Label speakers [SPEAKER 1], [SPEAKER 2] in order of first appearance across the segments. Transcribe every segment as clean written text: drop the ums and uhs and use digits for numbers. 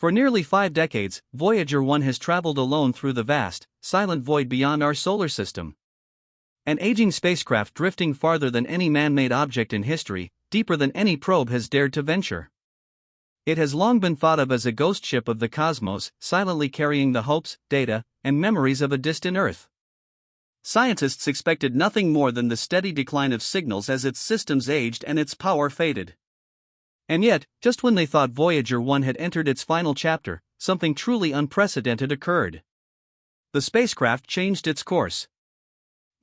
[SPEAKER 1] For nearly 5 decades, Voyager 1 has traveled alone through the vast, silent void beyond our solar system. An aging spacecraft drifting farther than any man-made object in history, deeper than any probe has dared to venture. It has long been thought of as a ghost ship of the cosmos, silently carrying the hopes, data, and memories of a distant Earth. Scientists expected nothing more than the steady decline of signals as its systems aged and its power faded. And yet, just when they thought Voyager 1 had entered its final chapter, something truly unprecedented occurred. The spacecraft changed its course.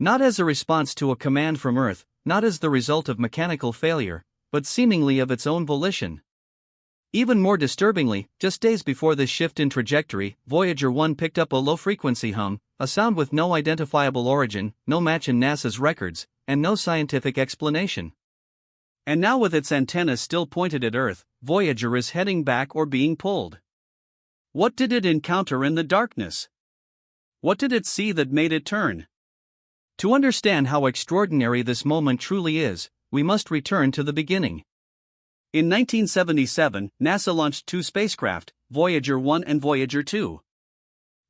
[SPEAKER 1] Not as a response to a command from Earth, not as the result of mechanical failure, but seemingly of its own volition. Even more disturbingly, just days before this shift in trajectory, Voyager 1 picked up a low-frequency hum, a sound with no identifiable origin, no match in NASA's records, and no scientific explanation. And now, with its antennas still pointed at Earth, Voyager is heading back or being pulled. What did it encounter in the darkness? What did it see that made it turn? To understand how extraordinary this moment truly is, we must return to the beginning. In 1977, NASA launched 2 spacecraft, Voyager 1 and Voyager 2.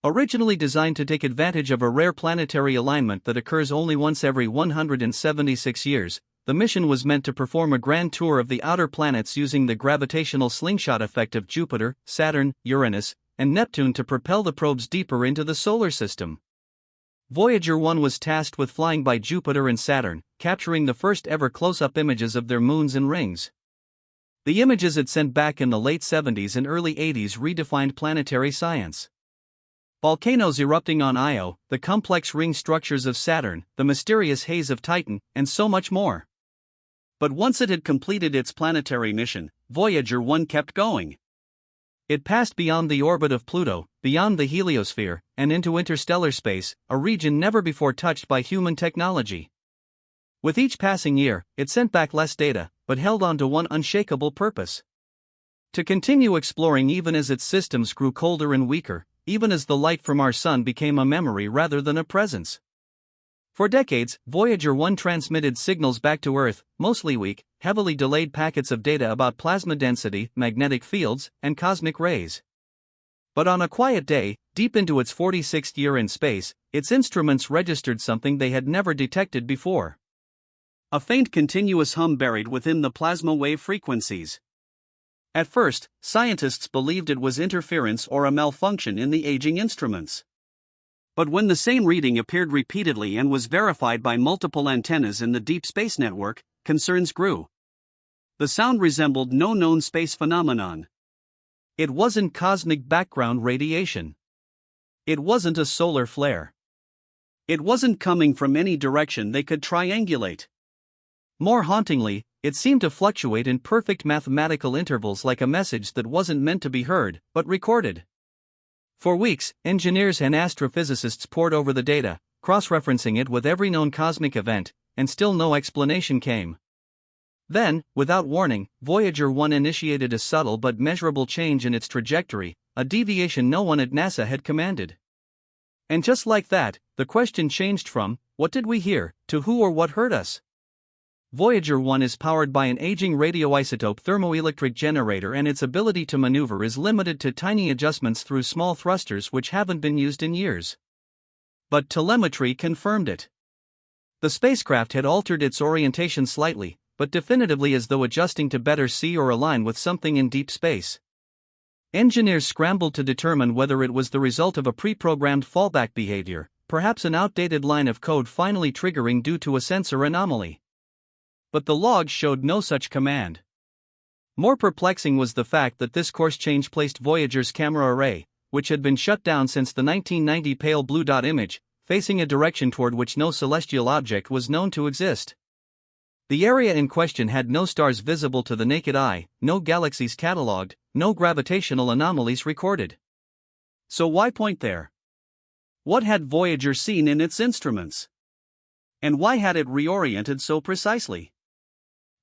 [SPEAKER 1] Originally designed to take advantage of a rare planetary alignment that occurs only once every 176 years, the mission was meant to perform a grand tour of the outer planets using the gravitational slingshot effect of Jupiter, Saturn, Uranus, and Neptune to propel the probes deeper into the solar system. Voyager 1 was tasked with flying by Jupiter and Saturn, capturing the first ever close-up images of their moons and rings. The images it sent back in the late 70s and early 80s redefined planetary science. Volcanoes erupting on Io, the complex ring structures of Saturn, the mysterious haze of Titan, and so much more. But once it had completed its planetary mission, Voyager 1 kept going. It passed beyond the orbit of Pluto, beyond the heliosphere, and into interstellar space, a region never before touched by human technology. With each passing year, it sent back less data, but held on to one unshakable purpose: to continue exploring even as its systems grew colder and weaker, even as the light from our sun became a memory rather than a presence. For decades, Voyager 1 transmitted signals back to Earth, mostly weak, heavily delayed packets of data about plasma density, magnetic fields, and cosmic rays. But on a quiet day, deep into its 46th year in space, its instruments registered something they had never detected before. A faint continuous hum buried within the plasma wave frequencies. At first, scientists believed it was interference or a malfunction in the aging instruments. But when the same reading appeared repeatedly and was verified by multiple antennas in the Deep Space Network, concerns grew. The sound resembled no known space phenomenon. It wasn't cosmic background radiation. It wasn't a solar flare. It wasn't coming from any direction they could triangulate. More hauntingly, it seemed to fluctuate in perfect mathematical intervals, like a message that wasn't meant to be heard, but recorded. For weeks, engineers and astrophysicists pored over the data, cross-referencing it with every known cosmic event, and still no explanation came. Then, without warning, Voyager 1 initiated a subtle but measurable change in its trajectory, a deviation no one at NASA had commanded. And just like that, the question changed from, "What did we hear?" to "Who or what hurt us?" Voyager 1 is powered by an aging radioisotope thermoelectric generator, and its ability to maneuver is limited to tiny adjustments through small thrusters which haven't been used in years. But telemetry confirmed it. The spacecraft had altered its orientation slightly, but definitively as though adjusting to better see or align with something in deep space. Engineers scrambled to determine whether it was the result of a pre-programmed fallback behavior, perhaps an outdated line of code finally triggering due to a sensor anomaly. But the logs showed no such command. More perplexing was the fact that this course change placed Voyager's camera array, which had been shut down since the 1990 pale blue dot image, facing a direction toward which no celestial object was known to exist. The area in question had no stars visible to the naked eye, no galaxies catalogued, no gravitational anomalies recorded. So why point there? What had Voyager seen in its instruments? And why had it reoriented so precisely?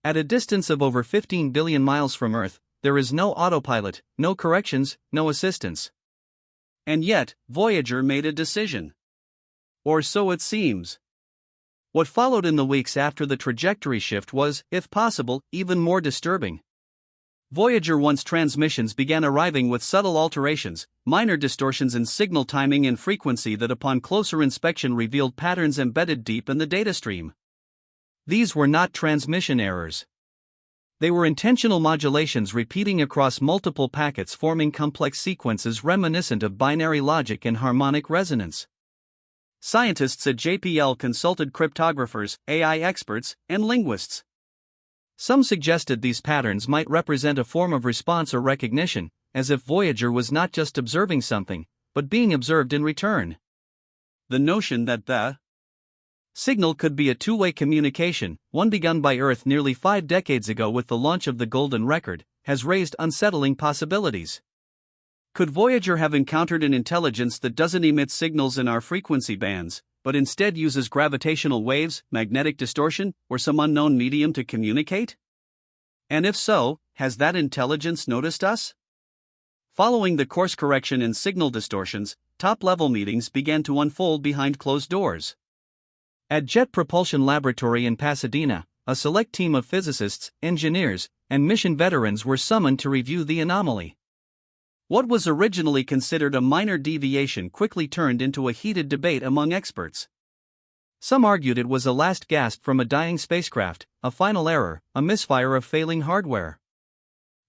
[SPEAKER 1] At a distance of over 15 billion miles from Earth, there is no autopilot, no corrections, no assistance. And yet, Voyager made a decision. Or so it seems. What followed in the weeks after the trajectory shift was, if possible, even more disturbing. Voyager 1's transmissions began arriving with subtle alterations, minor distortions in signal timing and frequency that upon closer inspection revealed patterns embedded deep in the data stream. These were not transmission errors. They were intentional modulations repeating across multiple packets, forming complex sequences reminiscent of binary logic and harmonic resonance. Scientists at JPL consulted cryptographers, AI experts, and linguists. Some suggested these patterns might represent a form of response or recognition, as if Voyager was not just observing something, but being observed in return. The notion that the signal could be a two-way communication, one begun by Earth nearly 5 decades ago with the launch of the Golden Record, has raised unsettling possibilities. Could Voyager have encountered an intelligence that doesn't emit signals in our frequency bands, but instead uses gravitational waves, magnetic distortion, or some unknown medium to communicate? And if so, has that intelligence noticed us? Following the course correction in signal distortions, top-level meetings began to unfold behind closed doors. At Jet Propulsion Laboratory in Pasadena, a select team of physicists, engineers, and mission veterans were summoned to review the anomaly. What was originally considered a minor deviation quickly turned into a heated debate among experts. Some argued it was a last gasp from a dying spacecraft, a final error, a misfire of failing hardware.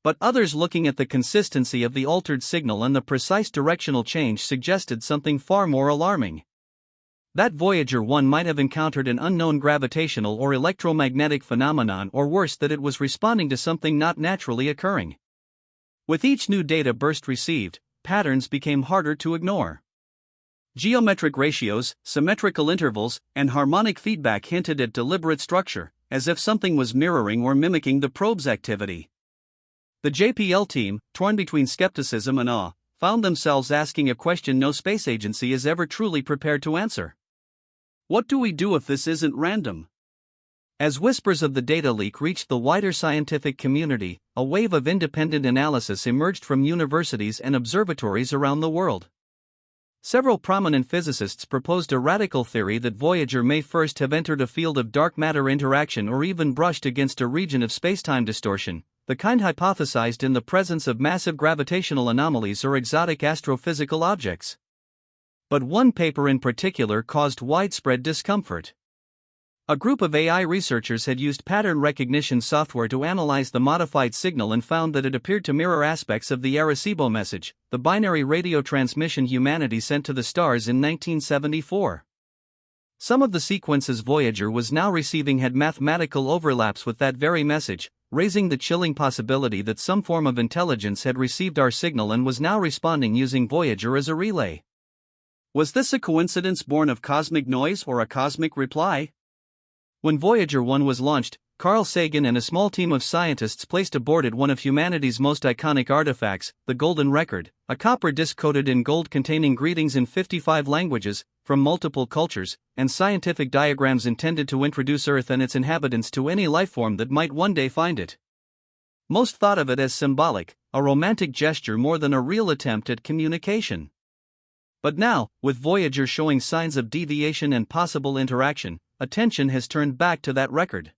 [SPEAKER 1] But others, looking at the consistency of the altered signal and the precise directional change, suggested something far more alarming. That Voyager 1 might have encountered an unknown gravitational or electromagnetic phenomenon, or worse, that it was responding to something not naturally occurring. With each new data burst received, patterns became harder to ignore. Geometric ratios, symmetrical intervals, and harmonic feedback hinted at deliberate structure, as if something was mirroring or mimicking the probe's activity. The JPL team, torn between skepticism and awe, found themselves asking a question no space agency is ever truly prepared to answer. What do we do if this isn't random? As whispers of the data leak reached the wider scientific community, a wave of independent analysis emerged from universities and observatories around the world. Several prominent physicists proposed a radical theory that Voyager may first have entered a field of dark matter interaction or even brushed against a region of spacetime distortion, the kind hypothesized in the presence of massive gravitational anomalies or exotic astrophysical objects. But one paper in particular caused widespread discomfort. A group of AI researchers had used pattern recognition software to analyze the modified signal and found that it appeared to mirror aspects of the Arecibo message, the binary radio transmission humanity sent to the stars in 1974. Some of the sequences Voyager was now receiving had mathematical overlaps with that very message, raising the chilling possibility that some form of intelligence had received our signal and was now responding using Voyager as a relay. Was this a coincidence born of cosmic noise or a cosmic reply? When Voyager 1 was launched, Carl Sagan and a small team of scientists placed aboard it one of humanity's most iconic artifacts, the Golden Record, a copper disc coated in gold containing greetings in 55 languages, from multiple cultures, and scientific diagrams intended to introduce Earth and its inhabitants to any lifeform that might one day find it. Most thought of it as symbolic, a romantic gesture more than a real attempt at communication. But now, with Voyager showing signs of deviation and possible interaction, attention has turned back to that record.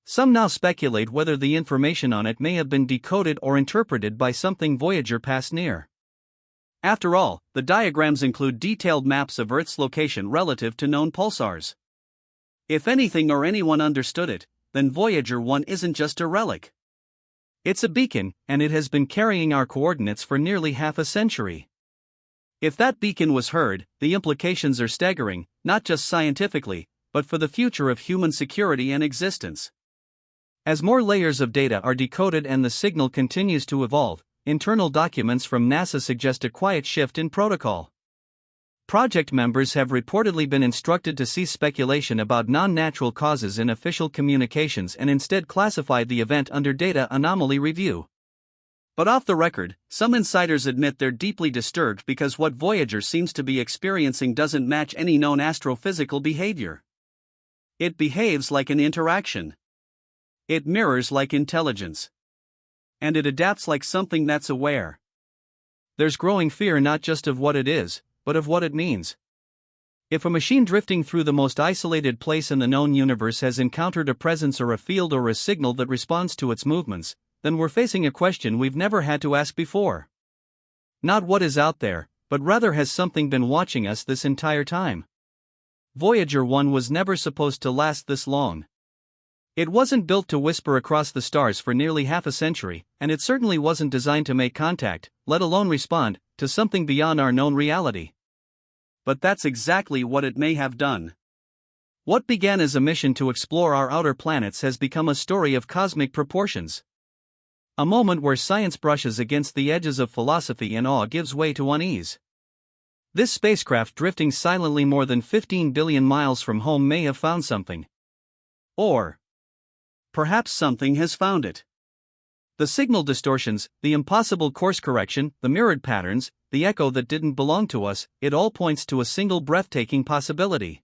[SPEAKER 1] Some now speculate whether the information on it may have been decoded or interpreted by something Voyager passed near. After all, the diagrams include detailed maps of Earth's location relative to known pulsars. If anything or anyone understood it, then Voyager 1 isn't just a relic. It's a beacon, and it has been carrying our coordinates for nearly half a century. If that beacon was heard, the implications are staggering, not just scientifically, but for the future of human security and existence. As more layers of data are decoded and the signal continues to evolve, internal documents from NASA suggest a quiet shift in protocol. Project members have reportedly been instructed to cease speculation about non-natural causes in official communications and instead classify the event under data anomaly review. But off the record, some insiders admit they're deeply disturbed because what Voyager seems to be experiencing doesn't match any known astrophysical behavior. It behaves like an interaction. It mirrors like intelligence. And it adapts like something that's aware. There's growing fear not just of what it is, but of what it means. If a machine drifting through the most isolated place in the known universe has encountered a presence or a field or a signal that responds to its movements, then we're facing a question we've never had to ask before. Not what is out there, but rather has something been watching us this entire time? Voyager 1 was never supposed to last this long. It wasn't built to whisper across the stars for nearly half a century, and it certainly wasn't designed to make contact, let alone respond, to something beyond our known reality. But that's exactly what it may have done. What began as a mission to explore our outer planets has become a story of cosmic proportions. A moment where science brushes against the edges of philosophy and awe gives way to unease. This spacecraft drifting silently more than 15 billion miles from home may have found something. Or perhaps something has found it. The signal distortions, the impossible course correction, the mirrored patterns, the echo that didn't belong to us, it all points to a single breathtaking possibility.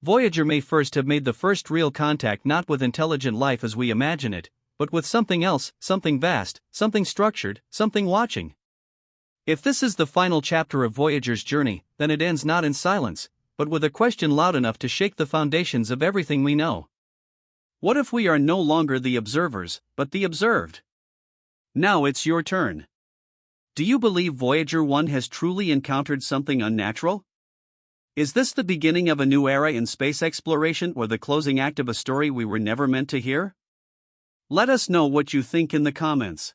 [SPEAKER 1] Voyager may first have made the first real contact not with intelligent life as we imagine it, but with something else, something vast, something structured, something watching. If this is the final chapter of Voyager's journey, then it ends not in silence, but with a question loud enough to shake the foundations of everything we know. What if we are no longer the observers, but the observed? Now it's your turn. Do you believe Voyager 1 has truly encountered something unnatural? Is this the beginning of a new era in space exploration or the closing act of a story we were never meant to hear? Let us know what you think in the comments.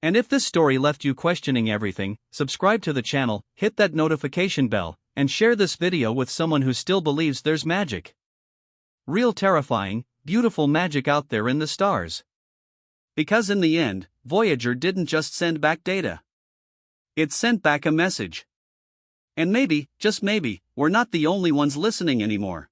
[SPEAKER 1] And if this story left you questioning everything, subscribe to the channel, hit that notification bell, and share this video with someone who still believes there's magic. Real terrifying, beautiful magic out there in the stars. Because in the end, Voyager didn't just send back data. It sent back a message. And maybe, just maybe, we're not the only ones listening anymore.